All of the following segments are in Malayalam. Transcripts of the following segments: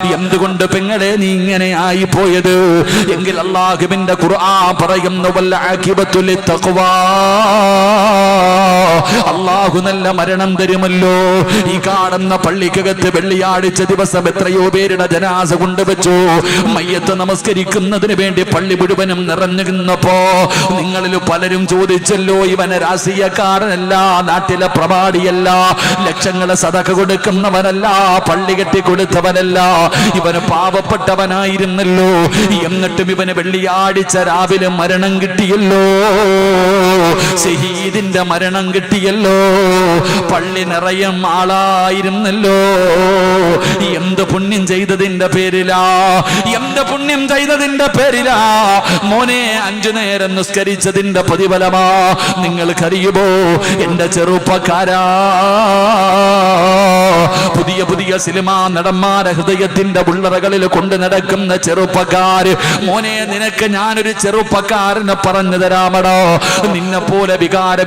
എന്തുകൊണ്ട് പെങ്ങളെ നീ ഇങ്ങനെ ആയി പോയത് എങ്കിൽ അല്ലാഹുവിന്റെ ഖുർആൻ പറയുന്നു വൽ ആഖിബത്തു ലിത്തഖ്വാ, അല്ലാഹു നല്ല മരണം തരുമല്ലോ. ഈ കാണുന്ന പള്ളിക്കകത്ത് വെള്ളിയാഴ്ച ദിവസം എത്രയോ പേരുടെ ജനാസ കൊണ്ടുവച്ചു. മയ്യത്ത് നമസ്കരിക്കുന്നതിന് വേണ്ടി പള്ളി മുഴുവനും നിറഞ്ഞു നിന്നപ്പോ നിങ്ങളിൽ പലരും ചോദിച്ചല്ലോ, ഇവന് രാഷ്ട്രീയക്കാരനല്ല, നാട്ടിലെ പ്രമാണിയല്ല, ലക്ഷങ്ങളെ സദഖ കൊടുക്കുന്നവനല്ല, പള്ളി കെട്ടി കൊടുത്തവനല്ല, ഇവന് പാവപ്പെട്ടവനായിരുന്നല്ലോ, എന്നിട്ടും ഇവന് വെള്ളിയാഴ്ച രാവിലെ മരണം കിട്ടിയല്ലോ, ഷഹീദിന്റെ മരണം കിട്ടിയല്ലോ, പള്ളി നിറയെ ആളായിരുന്നല്ലോ. എന്ത് പുണ്യം ചെയ്തതിന്റെ പേരിലാ, എന്ത് പുണ്യം ചെയ്തതിന്റെ പേരിലാ മോനെ 5 നേരം നിസ്കരിച്ചതിന്റെ പ്രതിഫലമാ. നിങ്ങൾക്കറിയുമോ എന്റെ ചെറുപ്പക്കാരാ, പുതിയ പുതിയ സിനിമാ നടന്മാരെ ഹൃദയത്തിന്റെ ഉള്ളറകളിൽ കൊണ്ടു നടക്കുന്ന ചെറുപ്പക്കാര്, മോനെ നിനക്ക് ഞാനൊരു ചെറുപ്പക്കാരനെ പറഞ്ഞു തരാമടോ. നിന്നെ പോലെ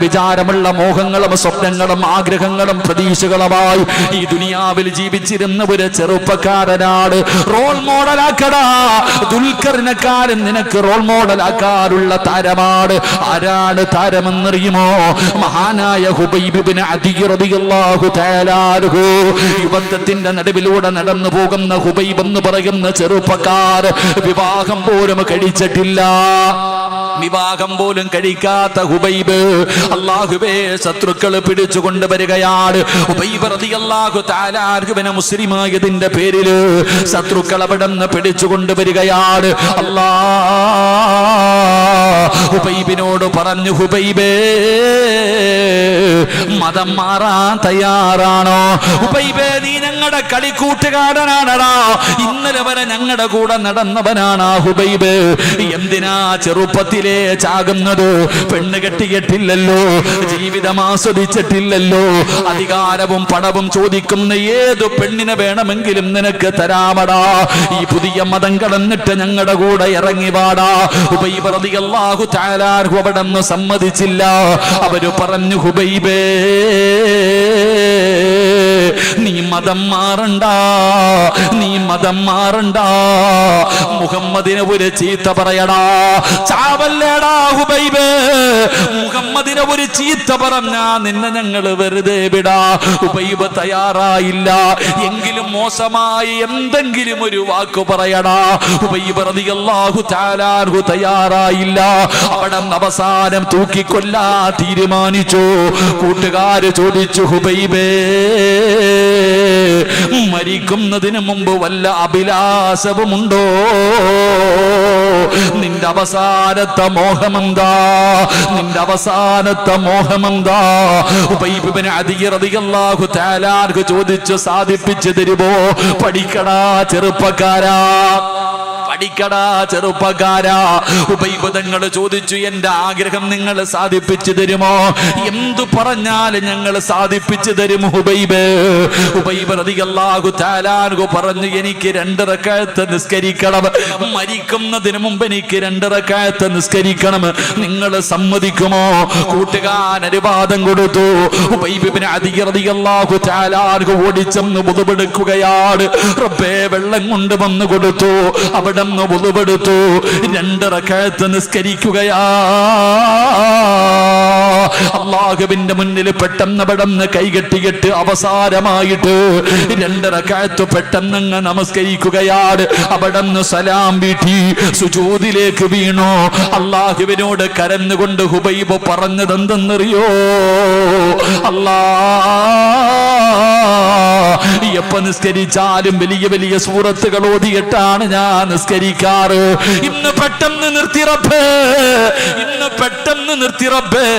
വിചാരമുള്ള മോഹങ്ങളും സ്വപ്നങ്ങളും ആഗ്രഹങ്ങളും പ്രതീക്ഷകളുമായി ഈ ദുനിയാവിൽ ജീവിച്ചിരുന്ന ഒരു ചെറുപ്പക്കാരനാണ്. റോൾ മോഡലാക്കടാ. ദുൽഖറിനെക്കാരൻ നിനക്ക് റോൾ മോഡലാക്കാനുള്ള താരമാണ്. ആരാണ് താരമെന്നറിയുമോ? മഹാനായ ഹുബൈബ് ഇബ്നു അദി റളിയല്ലാഹു തആല അൻഹു. യുദ്ധത്തിന്റെ നടുവിലൂടെ നടന്നു പോകുന്ന ഹുബൈബ് എന്ന് പറയുന്ന ചെറുപ്പക്കാർ വിവാഹം പോലും കഴിച്ചിട്ടില്ല. വിവാഹം പോലും കഴിക്കാത്ത ഹുബൈബ് അല്ലാഹുവേ ശത്രുക്കൾ പിടിച്ചു കൊണ്ടുവരികയാണ്. ഹുബൈബ് റളിയല്ലാഹു തആല അൻഹുവിനെ മുസ്ലിമായതിന്റെ പേരിൽ ശത്രുക്കൾ അവിടെ നിന്ന് പിടിച്ചു കൊണ്ടുവരികയാണ്. ഹുബൈബിനോട് പറഞ്ഞു, ഹുബൈബേ മതം മാറാൻ തയ്യാറാണോ? ഹുബൈബേ നീ ഞങ്ങളുടെ കളിക്കൂട്ടുകാരനാണടാ, ഇന്നലെ വരെ ഞങ്ങളുടെ കൂടെ നടന്നവനാണ് ഹുബൈബ്. എന്തിനാ ചെറുപ്പത്തിലെ ചാകുന്നത്? പെണ്ണ് കെട്ടിയിട്ടില്ലല്ലോ, ജീവിതം ആസ്വദിച്ചിട്ടില്ലല്ലോ, അധികാരവും പണവും ചോദിക്കുന്ന ഏതു പെണ്ണിനെ വേണമെങ്കിലും നിനക്ക് തരാമടാ. ഈ പുതിയ മതം കടന്നിട്ട് ഞങ്ങളുടെ കൂടെ ഇറങ്ങി വാടാ. ഹുബൈബ് റളിയല്ലാഹു തആല അൻഹു അവിടെന്ന് സമ്മതിച്ചില്ല. അവര് പറഞ്ഞു, ഹുബൈബേ നീ മതം മാറണ്ട, നീ മതം മാറണ്ട, മുഹമ്മദിനെ ഒരു ചീത്ത പറയടാ. ചാവല്ലേടാ ഹുബൈബ്, മുഹമ്മദിനെ ഒരു ചീത്ത പറഞ്ഞാ നിന്നെ ഞങ്ങൾ വെറുതെ വിടാ. ഹുബൈബ് തയ്യാറായില്ല. എങ്കിലും മോശമായി എന്തെങ്കിലും ഒരു വാക്ക് പറയടാ. ഹുബൈബ് റളിയല്ലാഹു തആല അൻഹു തയ്യാറായില്ല. അവിടെ അവസാനം തൂക്കിക്കൊല്ലാ തീരുമാനിച്ചു. കൂട്ടുകാര് ചോദിച്ചു, ഹുബൈബേ മരിക്കുന്നതിന് മുമ്പ് വല്ല അഭിലാഷവുമുണ്ടോ? നിന്റെ അവസാനത്തെ മോഹമെന്താ? നിന്റെ അവസാനത്തെ മോഹമെന്താ? ഹുബൈബ് ഇബ്നു അദി റളിയല്ലാഹു തആല അൻഹു ചോദിച്ചു, സാധിപ്പിച്ചു തരുമോ? പഠിക്കടാ ചെറുപ്പക്കാരാ, പഠിക്കടാ ചെറുപ്പക്കാരാ. ഹുബൈബ് തങ്ങൾ ചോദിച്ചു, എന്റെ ആഗ്രഹം നിങ്ങൾ സാധിപ്പിച്ചു തരുമോ? എന്തു പറഞ്ഞാലും ഞങ്ങൾ സാധിപ്പിച്ചു തരും ഹുബൈബ്. ഹുബൈബ് റളിയല്ലാഹു തആല അൻഹു പറഞ്ഞു, എനിക്ക് 2 റക്അത്ത് നിസ്കരിക്കണം, മരിക്കുന്നതിന് മുമ്പ് എനിക്ക് 2 റക്അത്ത് നിസ്കരിക്കണം, നിങ്ങൾ സമ്മതിക്കുമോ? കൂട്ടുകാരൻ അനുവാദം കൊടുത്തു. ഹുബൈബ് ഇബ്നു അദി റളിയല്ലാഹു തആല അൻഹു ഓടിച്ചെന്ന് വുളുവെടുക്കുകയാണ്. റബ്ബേ വെള്ളം കൊണ്ടുവന്ന് കൊടുത്തു. അവിടെ വുളുവെടുത്തു. 2 റക്അത്ത് നിസ്കരിക്കുകയാ. അല്ലാഹുവിന്റെ മുന്നിൽ പെട്ടെന്ന് പെട്ടെന്ന് കൈകെട്ടിയിട്ട് അവസാനമായിട്ട് 2 റക്അത്ത് പെട്ടെന്ന് നമസ്കരിക്കുകയാണ്. അവിടെ നിന്ന് സലാം വീട്ടി സുജൂദിലേക്ക് വീണു. അല്ലാഹുവിനോട് കരഞ്ഞുകൊണ്ട് ഹുബൈബ് പറഞ്ഞത് എന്തെന്നറിയോ? എപ്പോ നിസ്കരിച്ചാലും വലിയ വലിയ സൂറത്തുകൾ ഓതിയിട്ടാണ് ഞാൻ നിസ്കരിക്കാറ്. ഇന്ന് പെട്ടെന്ന് നിർത്തി റബ്ബേ, ഇന്ന് പെട്ടെന്ന് നിർത്തി റബ്ബേ.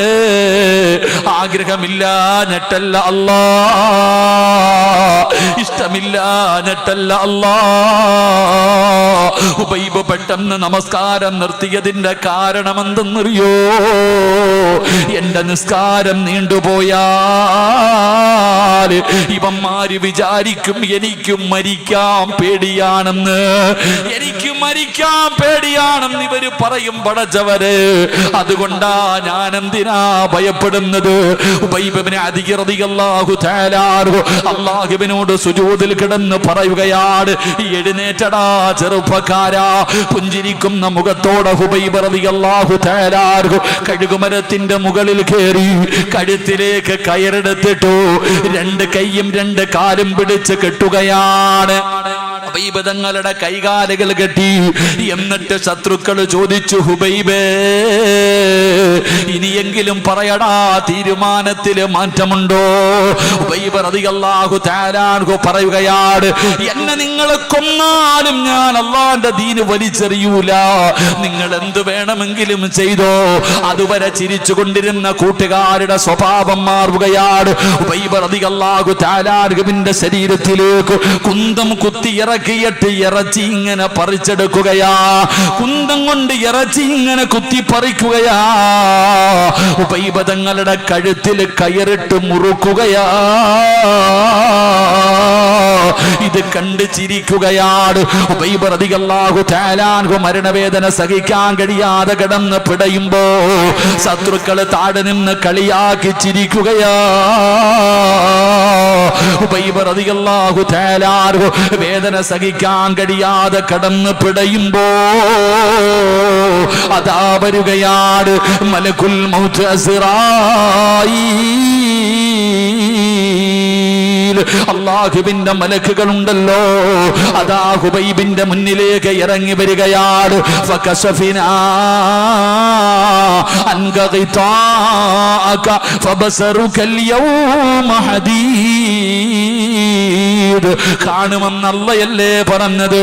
ആഗ്രഹമില്ല ഞെട്ടല്ല അല്ലാ, ഇഷ്ടമില്ല ഞെട്ടല്ല അല്ലാ. ഹുബൈബ് പെട്ടെന്ന് നമസ്കാരം നിർത്തിയതിന്റെ കാരണം എന്തെന്നറിയോ? എന്റെ നിസ്കാരം നീണ്ടുപോയാൽ ഇവന്മാര് വിചാരിക്കും എനിക്കും മരിക്കാൻ പേടിയാണെന്ന്, എനിക്ക് മരിക്കാൻ പേടിയാണെന്ന് ഇവര് പറയും. പടച്ചവര്, അതുകൊണ്ടാ ഞാൻ എന്തിനാ ഭയപ്പെടുന്നത്? ഉബൈബ് ഇബ്നു അദി റളിയല്ലാഹു തആല അല്ലാഹുവിനോട് സുജൂദിൽ കിടന്ന് പറയുകയാണ്, എഴുന്നേറ്റടാ ചെറുപ്പക്കാരാ. പുഞ്ചിരിക്കുന്ന മുഖത്തോടെ ഉബൈബ് റളിയല്ലാഹു തആല കഴുകുമരത്തിന്റെ മുകളിൽ കയറി കഴുത്തിലേക്ക് കയറെടുത്തിട്ടു രണ്ട് കൈയും രണ്ട് കാലും പിടിച്ച് കെട്ടുകയാണ്. ഹുബൈബ് തങ്ങളുടെ കൈകാലുകൾ കെട്ടി. എന്നിട്ട് ശത്രുക്കൾ ചോദിച്ചു, ഹുബൈബേ ഇനിയെങ്കിലും പറയടാ, തീരുമാനത്തില് മാറ്റമുണ്ടോ? ഹുബൈബ് റളിയല്ലാഹു തആല പറയുകയാണ്, എന്നെ നിങ്ങൾ കൊന്നാലും ഞാൻ അല്ലാഹുവിന്റെ ദീന് വലിച്ചെറിയൂല, നിങ്ങൾ എന്ത് വേണമെങ്കിലും ചെയ്തോ. അതുവരെ ചിരിച്ചു കൊണ്ടിരുന്ന കൂട്ടുകാരുടെ സ്വഭാവം മാറുകയാണ്. ഹുബൈബ് റളിയല്ലാഹു തആലാന്റെ ശരീരത്തിലേക്ക് കുന്തം കുത്തി ഇറക്കിയിട്ട് ഇറച്ചി ഇങ്ങനെ പറിച്ചെടുക്കുകയാ. കുന്തം കൊണ്ട് ഇറച്ചി ഇങ്ങനെ കുത്തി പറിക്കുകയാ. ഹുബൈബ് തങ്ങളുടെ കഴുത്തിൽ കയറിട്ട് മുറുക്കുകയാ. ഇത് കണ്ട് ചിരിക്കുകയാണ്. ഹുബൈബ് റളിയല്ലാഹു തആല മരണവേദന സഹിക്കാൻ കഴിയാതെ കിടന്ന് പിടയുമ്പോ ശത്രുക്കള് താഴെ നിന്ന് കളിയാക്കി ചിരിക്കുകയാ. ഹുബൈബ് റളിയല്ലാഹു തആല വേദന സഹിക്കാൻ കഴിയാതെ കടന്ന് പിടയുമ്പോ അതാ വരികയാണ് മലക്കുൽ മൗത്ത് അസ്റായീൽ. അല്ലാഹുവിന്റെ മലക്കുകൾ ഉണ്ടല്ലോ, അതാ ഹുബൈബിന്റെ മുന്നിലേക്ക് ഇറങ്ങി വരികയാണ്. ഫകശഫിനാ അൻക ഗിതാഅക ഫബസറുകൽ യൗമ ഹദീദ്. കാണുമെന്ന് അല്ലാഹുവല്ലേ പറഞ്ഞത്.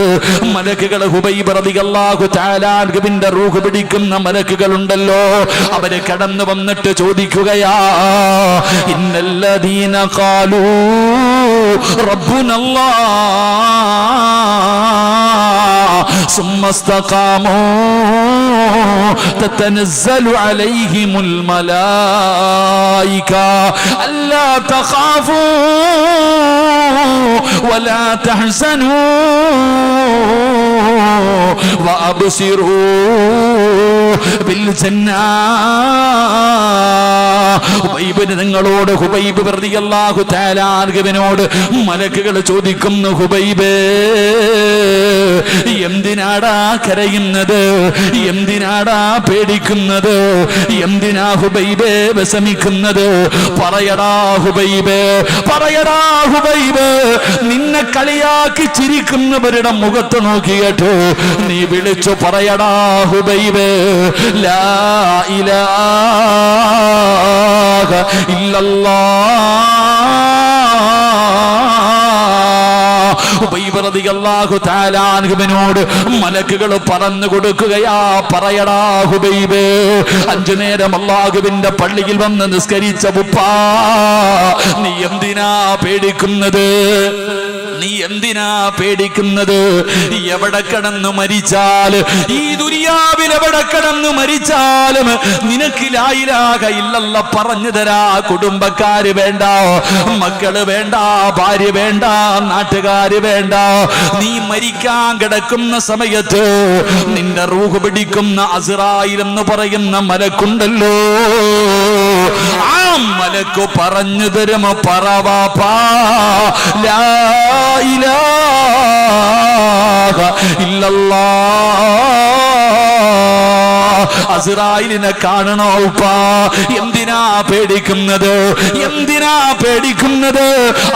മലക്കുകൾ ഹുബൈബ് റളിയല്ലാഹു തആല അൻഹുവിന്റെ റൂഹ് പിടിക്കുന്ന മലക്കുകൾ ഉണ്ടല്ലോ, അവര് കടന്നു വന്നിട്ട് ചോദിക്കുകയാ, ഇന്നല്ലദീന ഖാലൂ റബ്ബുനല്ലാഹ് സുമ്മ ഇസ്തഖാമൂ തതനസ്സലു അലൈഹിമുൽ മലായിക അല്ലാ തഖാഫൂ വലാ തഹ്സനൂ വഅബ്സിറൂ ബിൽ ജന്നാ. ഹുബൈബിന് നിങ്ങളോട്, ഹുബൈബ് റളിയല്ലാഹു തആല അൻഹുവിനോട് മലക്കുകൾ ചോദിക്കുന്നു, ഹുബൈബേ എന്തിനാടാ കരയുന്നത്? എന്തിനാടാ പേടിക്കുന്നത്? എന്തിനാ ഹുബൈബേ വിഷമിക്കുന്നത്? പറയടാ ഹുബൈബേ, പറയടാ ഹുബൈബേ. നിന്നെ കളിയാക്കി ചിരിക്കുന്നവരുടെ മുഖത്ത് നോക്കിയിട്ട് നീ വിളിച്ചു പറയടാ ഹുബൈബേ, ലാ ഇലാഹ ഇല്ലല്ലാഹ്. ഹുബൈബ് റളിയല്ലാഹു തആല അൻഹുവിനോട് മലക്കുകൾ പറഞ്ഞു കൊടുക്കുകയാ, പറയടാ ഹുബൈബേ. 5 നേരം അല്ലാഹുവിന്റെ പള്ളിയിൽ വന്ന് നിസ്കരിച്ച ഉപ്പാ, നീ എന്തിനാ പേടിക്കുന്നത്? നീ എന്തിനാ പേടിക്കുന്നത്? എവിടെ കിടന്നു മരിച്ചാൽ, ഈ ദുനിയാവിൽ എവിടെ കിടന്നു മരിച്ചാലും നിനക്ക് ലാ ഇലാഹ ഇല്ലല്ലാഹ് പറഞ്ഞു തരാ കുടുംബക്കാര് വേണ്ട, മക്കള് വേണ്ട, ഭാര്യ വേണ്ട, നാട്ടുകാര് വേണ്ട. നീ മരിക്കാൻ കിടക്കുന്ന സമയത്ത് നിന്റെ റൂഹ് പിടിക്കുന്ന അസ്റായിൽ എന്ന് പറയുന്ന മലക്കുണ്ടല്ലോ, ആ മലക്ക് പറഞ്ഞു തരും, പറവാപ്പാ ലാ ഇലാഹ ഇല്ലല്ലാഹ്. അസ്റായിലിനെ കാണണോ ഉപ്പാ? എന്തിനാ പേടിക്കുന്നത്? എന്തിനാ പേടിക്കുന്നത്?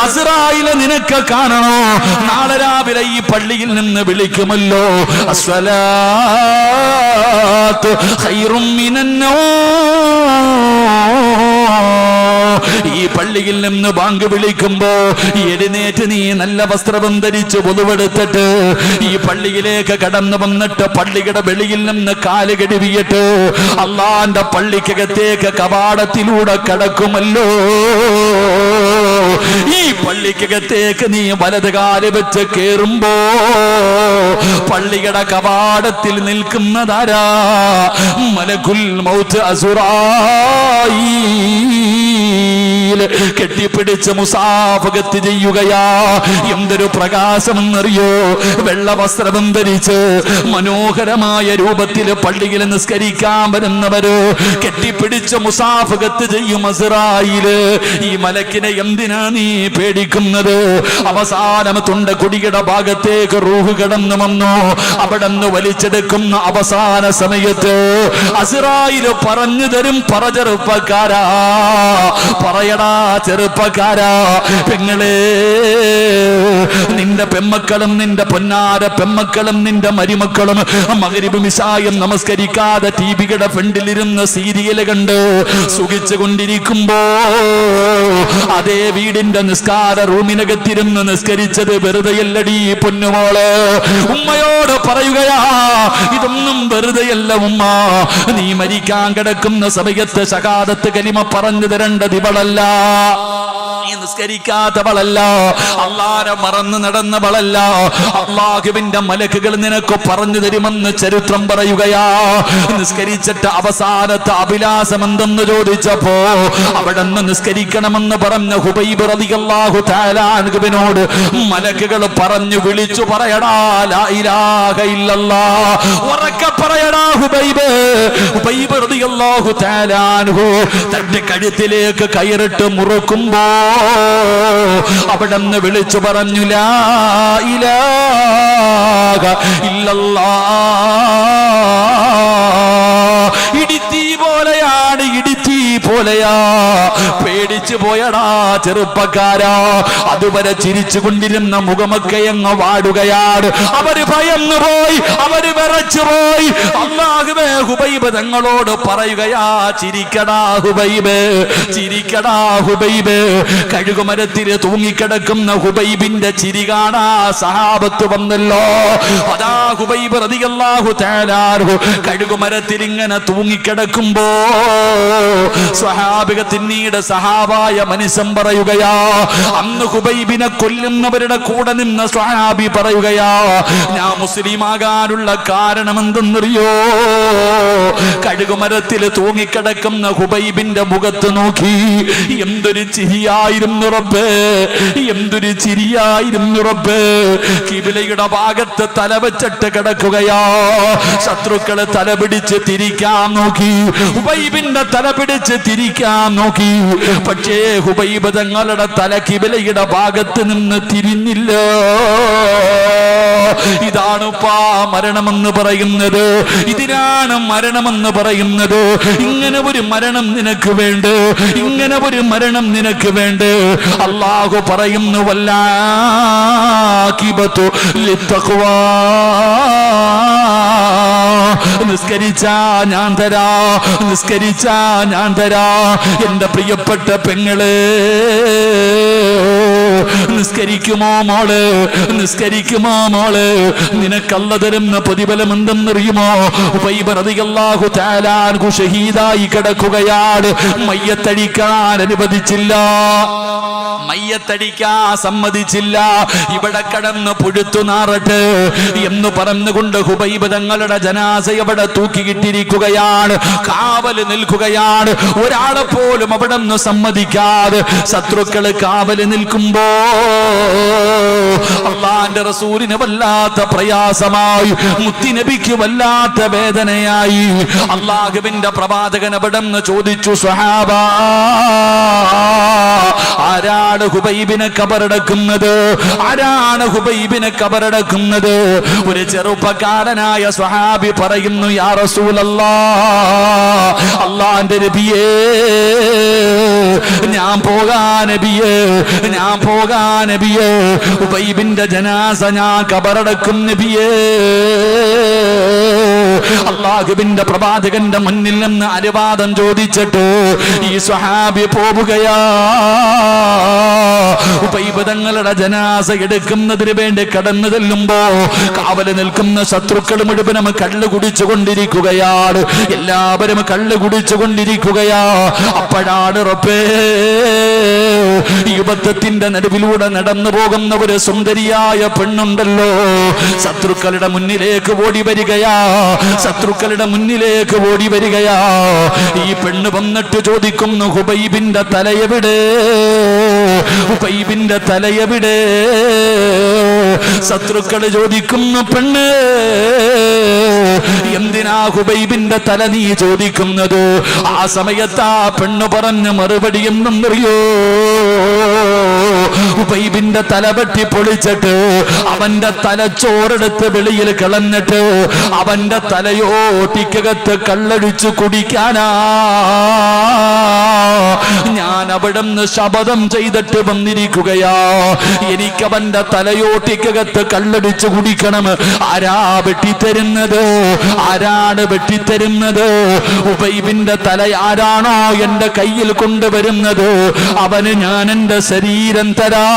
അസ്റായിലെ നിനക്ക് കാണണോ? നാളെ രാവിലെ ഈ പള്ളിയിൽ നിന്ന് വിളിക്കുമല്ലോ, അസ്സലാത്തു ഖൈറും മിനന്നൗം. ഈ പള്ളിയിൽ നിന്ന് ബാങ്ക് വിളിക്കുമ്പോ എഴുന്നേറ്റ് നീ നല്ല വസ്ത്രം ധരിച്ച് പൊതുവെടുത്തിട്ട് ഈ പള്ളിയിലേക്ക് കടന്നു വന്നിട്ട് പള്ളിയുടെ വെളിയിൽ നിന്ന് കാല് കഴുകിയിട്ട് അള്ളാന്റെ പള്ളിക്കകത്തേക്ക് കവാടത്തിലൂടെ കടക്കുമല്ലോ. ഈ പള്ളിക്കകത്തേക്ക് നീ വലത് കാല് വെച്ച് കേറുമ്പോ പള്ളിയുടെ കവാടത്തിൽ നിൽക്കുന്നതാരാ? മലക്കുൽ മൗത്ത് അസ്റായീൽ. പള്ളിയിൽ കെട്ടിപ്പിടിച്ച് മുസാഫഹത്ത് ചെയ്യുകയാ. എന്തൊരു പ്രകാശമെന്നറിയോ? വെള്ള വസ്ത്രം ധരിച്ച് മനോഹരമായ രൂപത്തിൽ പള്ളിയിൽ നിസ്കരിക്കാൻ വരുന്നവര് കെട്ടിപ്പിടിച്ച് മുസാഫഹത്ത് ചെയ്യും. അസ്റായീല്, ഈ മലക്കിനെ എന്തിനാ നീ പേടിക്കുന്നത്? അവസാനം തുണ്ടക്കുടിയുടെ ഭാഗത്തേക്ക് റൂഹ് കടന്നു വന്നു. അവിടെ നിന്ന് വലിച്ചെടുക്കുന്ന അവസാന സമയത്ത് അസ്റായീൽ പറഞ്ഞു തരും, പറ ചെറുപ്പക്കാരാ, പറയടാ ചെറുപ്പക്കാരാ, പെങ്ങളെ, നിന്റെ പെമ്മക്കളും നിന്റെ പൊന്നാര പെമ്മക്കളും നിന്റെ മരുമക്കളും മഗ്‌രിബും ഇശായും നമസ്കരിക്കാതെ ടിവിയുടെ ഫ്രണ്ടിലിരുന്ന് സീരിയൽ കണ്ട് സുഖിച്ചു കൊണ്ടിരിക്കുമ്പോ അതേ വീടിന്റെ നിസ്കാര റൂമിനകത്തിരുന്ന് നിസ്കരിച്ചത് വെറുതെയല്ലടി പൊന്നുമോള്. ഉമ്മയോട് പറയുകയാ, ഇതൊന്നും വെറുതെയല്ല ഉമ്മ. നീ മരിക്കാൻ കിടക്കുന്ന സമയത്ത് ശഹാദത്ത് കലിമ പറഞ്ഞു തരേണ്ടത് ഇവളല്ല, നീ നിസ്കരിക്കാത്തവളല്ല, അല്ലാഹുവിനെ മറന്നു നടന്നവളല്ല. അല്ലാഹുവിന്റെ മലക്കുകൾ നിനക്ക് പറഞ്ഞു തരുമെന്ന് ചരിത്രം പറയുകയാ. നിസ്കരിച്ചിട്ട് അവസാനത്തെ അഭിലാഷം എന്തെന്ന് ചോദിച്ചപ്പോ അവിടെ നിന്ന് നിസ്കരിക്കണമെന്ന് പറഞ്ഞ ഹുബൈബ് റളിയല്ലാഹു തആല അൻഹുവിനോട് മലക്കുകൾ പറഞ്ഞു വിളിച്ചു, പറയടാ ലാ ഇലാഹ ഇല്ലല്ലാഹ്, ഉറക്കെ പറയടാ ഹുബൈബ്. ഹുബൈബ് റളിയല്ലാഹു തആല അൻഹു തന്റെ കഴുത്തിലേക്ക് കയറിട്ട് മുറുക്കുമ്പോ അവിടെ നിന്ന് വിളിച്ചു പറഞ്ഞു, ലാ ഇലാഹ ഇല്ലല്ലാഹ്. ഇടിത്തീ പോലെയാണ്, ഇടിത്തീ പോലെയാ. പേടിച്ചു പോയടാ ചെറുപ്പക്കാരാ. അതുവരെ ചിരിച്ചു കൊണ്ടിരുന്ന മുഖമൊക്കെ അങ്ങ് വാടുകയാണ്. അവര് ഭയന്നു പോയി, അവര് വിറച്ചു പോയി. അല്ലാഹുവേ, ഹുബൈബ് തങ്ങളോട് പറയുകയാ, ചിരിക്കടാ ഹുബൈബ്, ചിരിക്കടാ ഹുബൈബ്. കഴുകുമരത്തിൽ തൂങ്ങിക്കിടക്കുന്ന ഹുബൈബിന്റെ ചിരി കാണാ സഹാബത്ത് വന്നല്ലോ. അതാ ഹുബൈബ് റളിയല്ലാഹു തആല അൻഹു കഴുകുമരത്തിൽ ഇങ്ങനെ തൂങ്ങിക്കിടക്കുമ്പോ സ്വഹാബിക പിന്നീട് സഹാബായ മനുഷ്യൻ പറയുകയാ, അന്ന് ഹുബൈബിനെ കൊല്ലുന്നവരുടെ കൂടെ നിന്ന സ്വഹാബി പറയുകയാ, ഞാൻ മുസ്ലിമാകാനുള്ള കാരണം എന്തെന്നറിയോ? കഴുകുമരത്തിൽ തൂങ്ങിക്കിടക്കുന്ന ഹുബൈബിന്റെ മുഖത്ത് നോക്കി എന്തൊരു ചിരിയായിരുന്നു റബ്ബേ, എന്തൊരു ചിരിയായിരുന്നു റബ്ബേ. കിബിലയുടെ ഭാഗത്ത് തലവച്ചിട്ട് കിടക്കുകയാ. ശത്രുക്കള് തലപിടിച്ച് തിരിക്കാൻ നോക്കി, ഹുബൈബിന്റെ തലപിടിച്ച് തിരിക്കാൻ നോക്കി. പക്ഷേ ഹുബൈബ് തങ്ങളുടെ തല കിബിലയുടെ ഭാഗത്ത് നിന്ന് തിരിഞ്ഞില്ല. ഇതാണ് മരണമെന്ന് പറയുന്നത്, ഇതിനാണ് മരണമെന്ന് പറയുന്നത്. ഇങ്ങനെ ഒരു മരണം നിനക്ക് വേണ്ട, ഇങ്ങനെ ഒരു മരണം നിനക്ക് വേണ്ട. അല്ലാഹു പറയുന്നു, വല്ലാഖിബതു ലിത്തഖ്വാ. നിസ്കരിച്ചാ ഞാൻ തരാ, നിസ്കരിച്ചാ ഞാൻ തരാ. എന്റെ പ്രിയപ്പെട്ട പെങ്ങളെ, നിസ്കരിക്കുമോ മോള്, നിസ്കരിക്കുമോ മോള്? നിനക്കല്ല തരുന്ന പ്രതിഫലം എന്തെന്നറിയുമോ? ഹുബൈബ് റളിയല്ലാഹു തആല അൻഹു ഷഹീദായി കിടക്കുകയാണ്. മയ്യത്തടിക്കാൻ അനുവദിച്ചില്ല, മയ്യത്തടിക്കാൻ സമ്മതിച്ചില്ല. ഇവിടെ കടന്ന് പുഴുത്തു നാറട്ട് എന്ന് പറഞ്ഞുകൊണ്ട് ഹുബൈബ് തങ്ങളുടെ ജനാസ അവിടെ തൂക്കിയിട്ടിരിക്കുകയാണ്. കാവല് നിൽക്കുകയാണ്. ഒരാളെ പോലും അവിടെ നിന്ന് സമ്മതിക്കാതെ ശത്രുക്കള് കാവല് നിൽക്കുമ്പോ അല്ലാഹുവിന്റെ റസൂലിന് വല്ലാത്ത പ്രയാസമായി, മുത്തുനബിക്ക് വല്ലാത്ത വേദനയായി. അല്ലാഹുവിന്റെ പ്രവാചകൻ അവിടെ നിന്ന് ചോദിച്ചു, സ്വഹാബാ, ആരാണ് ഹുബൈബിനെ കബറടക്കുന്നത്? ആരാണ് ഹുബൈബിനെ കബറടക്കുന്നത്? ഒരു ചെറുപ്പക്കാരനായ സ്വഹാബി പറയുന്നു, യാ റസൂലല്ലാഹ്, അല്ലാഹുവിന്റെ നബിയേ, ഞാൻ പോകാൻ നബിയേ, ഞാൻ പോകാൻ നബിയേ. ഹുബൈബിന്റെ ജനാസ ഞാൻ കബറടക്കും നബിയേ. അല്ലാഹുവിന്റെ പ്രവാചകന്റെ മുന്നിൽ നിന്ന് അനുവാദം ചോദിച്ചിട്ട് ഈ സ്വഹാബി പോവുകയാ. ഹുബൈബ് തങ്ങളുടെ ജനാസ എടുക്കുന്നതിന് വേണ്ടി കടന്നു ചെല്ലുമ്പോ കാവല് നിൽക്കുന്ന ശത്രുക്കൾ മുഴുവനും കള്ളു കുടിച്ചു കൊണ്ടിരിക്കുകയാണ്. എല്ലാവരും കള്ളു കുടിച്ചു കൊണ്ടിരിക്കുകയാ. അപ്പോഴാണ് റബ്ബേ, യുദ്ധത്തിന്റെ നടുവിലൂടെ നടന്നു പോകുന്ന ഒരു സുന്ദരിയായ പെണ്ണുണ്ടല്ലോ, ശത്രുക്കളുടെ മുന്നിലേക്ക് ഓടി വരികയാ. ശത്രുക്കളുടെ മുന്നിലേക്ക് ഓടി വരികയാ. ഈ പെണ്ണ് വന്നിട്ട് ചോദിക്കുന്നു, ഹുബൈബിന്റെ തലയെവിടെ? ഹുബൈബിന്റെ തലയെവിടെ? ശത്രുക്കൾ ചോദിക്കുന്നു, പെണ്ണ് എന്തിനാ ഹുബൈബിന്റെ തല നീ ചോദിക്കുന്നത്? ആ സമയത്ത് ആ പെണ്ണ് പറഞ്ഞ മറുപടി എന്തെന്നറിയോ? ഹുബൈബിന്റെ തല വെട്ടി പൊളിച്ചിട്ട് അവന്റെ തലച്ചോറെടുത്ത് വെളിയിൽ കളഞ്ഞിട്ട് അവന്റെ തലയോട്ടിക്കകത്ത് കള്ളടിച്ചു കുടിക്കാനാ ഞാൻ അവിടുന്ന് ശപഥം ചെയ്തിട്ട് വന്നിരിക്കുകയാ. എനിക്കവന്റെ തലയോട്ടിക്കകത്ത് കള്ളടിച്ചു കുടിക്കണം. ആരാ വെട്ടിത്തരുന്നത്? ആരാണ് വെട്ടിത്തരുന്നത്? ഹുബൈബിന്റെ തല ആരാണോ എന്റെ കയ്യിൽ കൊണ്ടുവരുന്നത് അവന് ഞാൻ എന്റെ ശരീരം തരാ.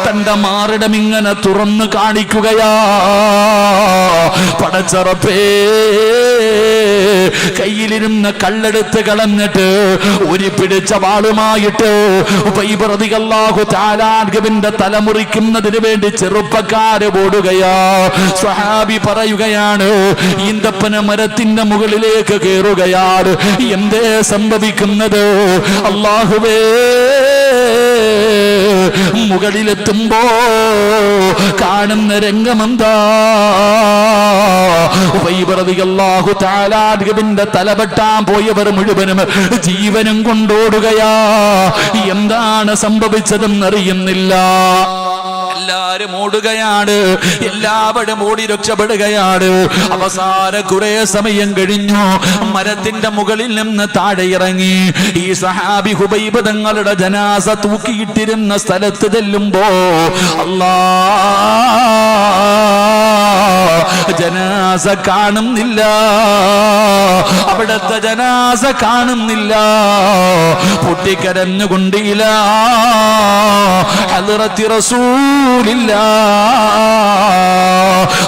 തന്റെ മാറിടം ഇങ്ങനെ തുറന്നു കാണിക്കുകയാ. പടച്ചറപ്പേ, കയ്യിലിരുന്ന കല്ലെടുത്ത് കളഞ്ഞിട്ട് ഒരു പിടിച്ച വാളുമായിട്ട് ഹുബൈബ് റളിയല്ലാഹു തആല അൻഹുവിന്റെ തല മുറിക്കുന്നതിന് വേണ്ടി ചെറുപ്പക്കാര് ഓടുകയാ. സ്വഹാബി പറയുകയാണ്, ഈന്തപ്പന മരത്തിന്റെ മുകളിലേക്ക് കയറുകയാണ്. എന്തേ സംഭവിക്കുന്നത്? അല്ലാഹുവേ, മുകളിലെത്തുമ്പോ കാണുന്ന രംഗമെന്താ? ഹുബൈബ് റളിയല്ലാഹു തആല അൻഹുവിന്റെ തല വെട്ടാൻ പോയവർ മുഴുവനും ജീവനും കൊണ്ടോടുകയാ. എന്താണ് സംഭവിച്ചതെന്നറിയുന്നില്ല. എല്ലാരും ഓടുകയാണ്, എല്ലാവരും ഓടി രക്ഷപ്പെടുകയാണ്. അവസാന കുറെ സമയം കഴിഞ്ഞു. മരത്തിന്റെ മുകളിൽ നിന്ന് താഴെ ഇറങ്ങി ഈ സഹാബി ഹുബൈബ് തങ്ങളുടെ ജനാസ തൂക്കിയിട്ടിരുന്ന സ്ഥലത്ത് ചെല്ലുമ്പോ ജനാസ കാണുന്നില്ല. അവിടുത്തെ ജനാസ കാണുന്നില്ല. പൊട്ടിക്കരഞ്ഞുകൊണ്ടില്ല ഹദ്റത്തി റസൂലില്ലാ.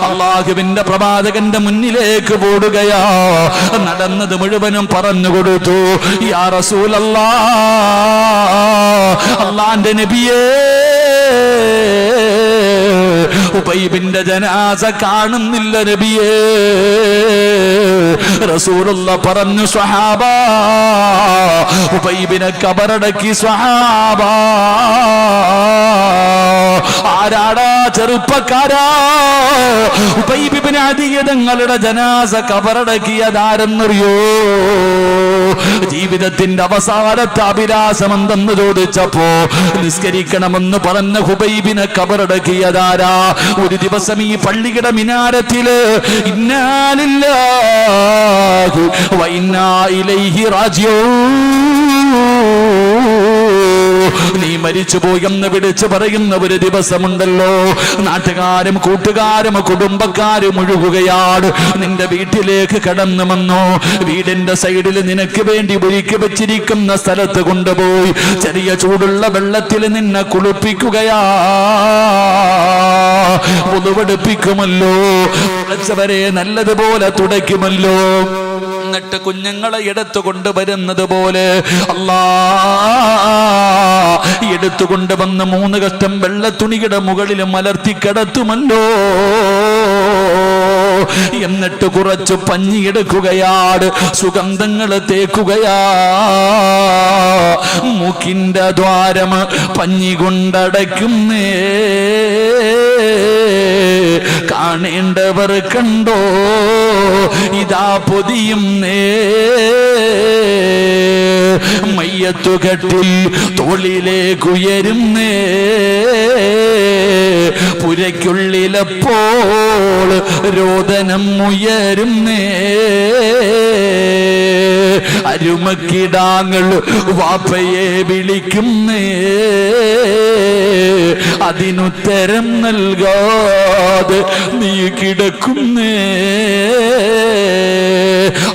അല്ലാഹുവിന്റെ പ്രവാചകന്റെ മുന്നിലേക്ക് ഓടുകയാ. നടന്നത് മുഴുവനും പറഞ്ഞു കൊടുത്തു. യാ റസൂലല്ലാഹ്, അല്ലാഹുവിന്റെ നബിയേ, ഹുബൈബിന്റെ ജനാസ കാണുന്നില്ല നബിയേ. റസൂലുള്ളാഹ് പറഞ്ഞു, സ്വഹാബ, ഹുബൈബിനെ ഖബറടക്കി സ്വഹാബ. ആരാടാ ചെറുപ്പക്കാരാ? ഹുബൈബ് ഇബ്നു അദി തങ്ങളുടെ ജനാസ ഖബറടക്കിയതാരെന്നറിയോ? ജീവിതത്തിന്റെ അവസാനത്തെ അഭിലാഷം എന്തെന്ന് ചോദിച്ചപ്പോ നിസ്കരിക്കണമെന്ന് പറഞ്ഞ ഹുബൈബിനെ ഖബറടക്കിയതാരാ? ഒരു ദിവസം ഈ പള്ളിയുടെ മിനാരത്തില് ഇന്നാ ലില്ലാഹി വ ഇന്നാ ഇലൈഹി റാജിഊൻ, നീ മരിച്ചുപോയെന്ന് വിളിച്ചു പറയുന്ന ഒരു ദിവസമുണ്ടല്ലോ. നാട്ടുകാരും കൂട്ടുകാരും കുടുംബക്കാരും ഒഴുകുകയാണ്. നിന്റെ വീട്ടിലേക്ക് കടന്നു വന്നു. വീടിന്റെ സൈഡിൽ നിനക്ക് വേണ്ടി ഒരുക്കി വെച്ചിരിക്കുന്ന സ്ഥലത്ത് കൊണ്ടുപോയി ചെറിയ ചൂടുള്ള വെള്ളത്തിൽ നിന്നെ കുളിപ്പിക്കുകയാ. ഉളുവെടുപ്പിക്കുമല്ലോ, വരെ നല്ലതുപോലെ തുടയ്ക്കുമല്ലോ. എന്നിട്ട് കുഞ്ഞുങ്ങളെ എടുത്തു കൊണ്ടുവരുന്നത് പോലെ എടുത്തുകൊണ്ടുവന്ന് 3 കഷ്ടം വെള്ളത്തുണിയുടെ മുകളിൽ മലർത്തി കിടത്തുമല്ലോ. എന്നിട്ട് കുറച്ച് പഞ്ഞിയെടുക്കുകയാണ്, സുഗന്ധങ്ങൾ തേക്കുകയാ. മൂക്കിന്റെ ദ്വാരം പഞ്ഞി കൊണ്ടടയ്ക്കുന്നേ. കാണേണ്ടവർ കണ്ടോ, ഇതാ പൊതിയുന്നേ. മയ്യത്തുകെട്ടിൽ തോളിലേക്കുയരുന്നേ. പുരയ്ക്കുള്ളിലപ്പോൾ രോദനം ഉയരുന്നേ. അരുമക്കിടാങ്ങൾ വാപ്പയെ വിളിക്കുന്നേ. അതിനുത്തരം നൽകാതെ നീ കിടക്കുന്നേ.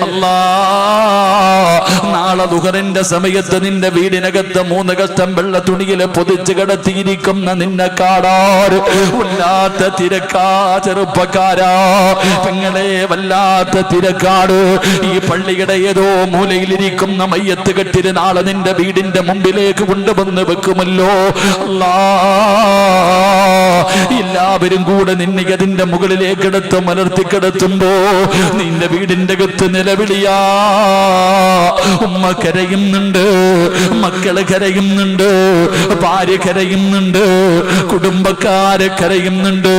അല്ലാ, നാളെ ദുഹറിന്റെ സമയത്ത് നിന്റെ വീടിനകത്ത് 3 കഷ്ടം വെള്ള തുണിയിൽ പൊതിച്ച് കിടത്തിയിരിക്കുന്ന നിന്നെ കാണാറ് വല്ലാത്ത തിരക്കാ. ചെറുപ്പക്കാരാ, പെങ്ങളെ, വല്ലാത്ത തിരക്കാട്. ഈ പള്ളിയുടെ ഏതോ മൂലയിലിരിക്കുന്ന മയ്യത്ത് കെട്ടിന് നാളെ നിന്റെ വീടിന്റെ മുമ്പിലേക്ക് കൊണ്ടുവന്ന് വെക്കുമല്ലോ. അല്ലാ, എല്ലാവരും കൂടെ നിന്നെ അതിന്റെ മുകളിലേക്ക് എടുത്ത് മലർത്തിക്കിടത്തുമ്പോ നിന്റെ വീടിന്റെ അകത്ത് നിലവിളിയാ. ഉമ്മ കരയുന്നുണ്ട്, മക്കള് കരയുന്നുണ്ട്, ഭാര്യ കരയുന്നുണ്ട്, കുടുംബക്കാര് കരയുന്നുണ്ട്.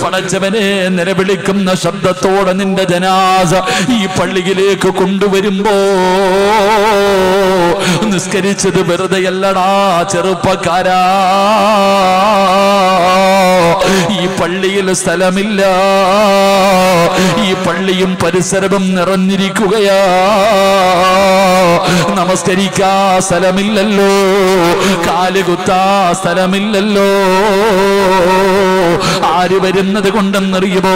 പടച്ചവനെ നിലവിളിക്കുന്ന ശബ്ദത്തോടെ നിന്റെ ജനാസ ഈ പള്ളിയിലേക്ക് കൊണ്ടുവരുമ്പോ നിസ്കരിച്ചത് വെറുതെയല്ലടാ ചെറുപ്പക്കാരാ. ഈ പള്ളിയിൽ സ്ഥലമില്ല, ഈ പള്ളിയും പരിസരവും നിറഞ്ഞിരിക്കുകയാ. നമസ്കരിക്കാ സ്ഥലമില്ലല്ലോ, കാലുകുത്താ സ്ഥലമില്ലല്ലോ. ആര് വരുന്നത് കൊണ്ടെന്നറിയുമോ?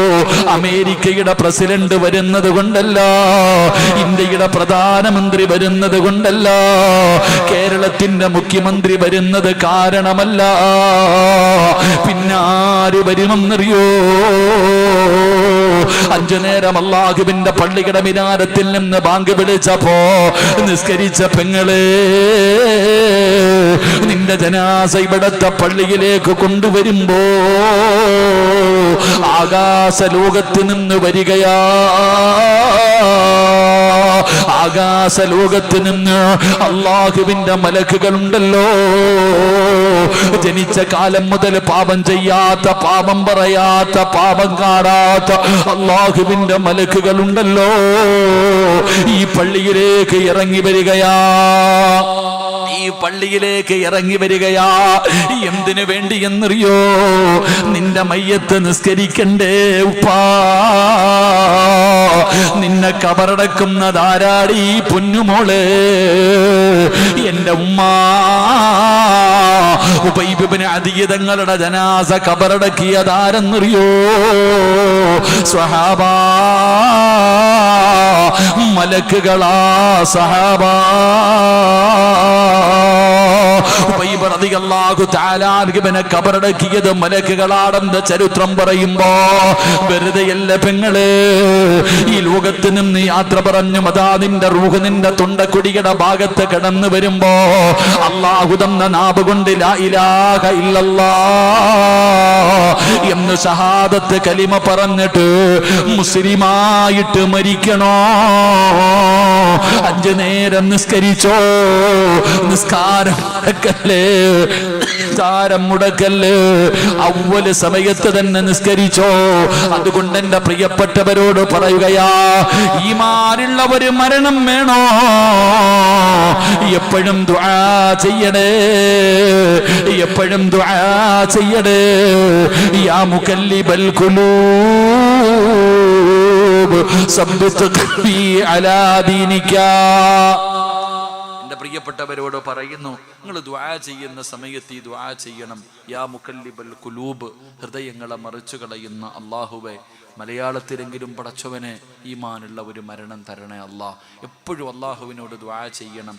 അമേരിക്കയുടെ പ്രസിഡന്റ് വരുന്നത് കൊണ്ടല്ല, ഇന്ത്യയുടെ പ്രധാനമന്ത്രി വരുന്നത് കൊണ്ടല്ല, കേരളത്തിന്റെ മുഖ്യമന്ത്രി വരുന്നത് കാരണമല്ല. പിന്നെ ആര് വരുമെന്നറിയോ? 5 നേരം അല്ലാഹുവിന്റെ പള്ളിയുടെ മിനാരത്തിൽ നിന്ന് ബാങ്ക് വിളിച്ചപ്പോ നിസ്കരിച്ച പെങ്ങളെ, നിന്റെ ജനാസ ഇവിടത്തെ പള്ളിയിലേക്ക് കൊണ്ടുവരുമ്പോ ആകാശ ലോകത്ത് നിന്ന് വരികയാ. ആകാശ ലോകത്ത് നിന്ന് അല്ലാഹുവിന്റെ മലക്കുകളുണ്ടല്ലോ. ജനിച്ച കാലം മുതൽ പാപം ചെയ്യാത്ത, പാപം പറയാത്ത, പാപം കാണാത്ത അല്ലാഹുവിന്റെ മലക്കുകളുണ്ടല്ലോ. ഈ പള്ളിയിലേക്ക് ഇറങ്ങി വരികയാ, ഈ പള്ളിയിലേക്ക് ഇറങ്ങി വരികയാ. എന്തിനു വേണ്ടി എന്നറിയോ? നിന്റെ മയ്യത്ത് നിസ്കരിക്കണ്ടേ ഉപ്പാ? നിന്നെ കബറടക്കുന്നതാരാടി പൊന്നുമോളെ? എന്റെ ഉമ്മ ഉബൈബ് ഇബ്നു അദിയ് തങ്ങളുടെ ജനാസ കബറടക്കിയതാരെന്നറിയോ? സ്വഹാബാ, മലക്കുകളാ സഹാബാ. ഉബൈബ് റളിയല്ലാഹു തആല അൻഹുവിനെ കബറടക്കിയത് മലക്കുകളാണെന്ന് ചരിത്രം പറയുമ്പോ വെറുതെയല്ല പെങ്ങളെ. ഈ ലോകത്ത് നിന്ന് യാത്ര പറഞ്ഞു അതാ നിന്റെ റൂഹ് നിന്റെ തൊണ്ടക്കുടിയുടെ ഭാഗത്ത് കിടന്നു വരുമ്പോ അല്ലാഹു തന്ന നാവ് കൊണ്ട് ലാ ഇലാഹ ഇല്ലല്ലാഹ് എന്ന് ഷഹാദത്ത് കലിമ പറഞ്ഞിട്ട് മുസ്ലിമായിട്ട് മരിക്കണോ? 5 നേരം നിസ്കരിച്ചോ? നിസ്കാരം മുടക്കല്ലേ, അവ്വല് സമയത്ത് തന്നെ നിസ്കരിച്ചോ? അതുകൊണ്ട് എന്റെ പ്രിയപ്പെട്ടവരോട് പറയുകയാ, ഈമാനുള്ള ഒരു മരണം വേണോ? എപ്പോഴും ദുആ ചെയ്യണേ, എപ്പോഴും ദുആ ചെയ്യണേ. യാ മുകല്ലിബൽ ഖുലൂബ് സബ്ബിത് ഖൽബി അലാ ദീനിക. പ്രിയപ്പെട്ടവരോട് പറയുന്നു, നിങ്ങൾ ദുആ ചെയ്യുന്ന സമയത്ത് ഈ ദുആ ചെയ്യണം. യാ മുകല്ലിബൽ ഖുലൂബ്, ഹൃദയങ്ങളെ മറിച്ചു കളയുന്ന അല്ലാഹുവേ, മലയാളത്തിലെങ്കിലും പടച്ചവനെ ഈമാനുള്ള ഒരു മരണം തരണേ അല്ലാ. എപ്പോഴും അല്ലാഹുവിനോട് ദുആ ചെയ്യണം.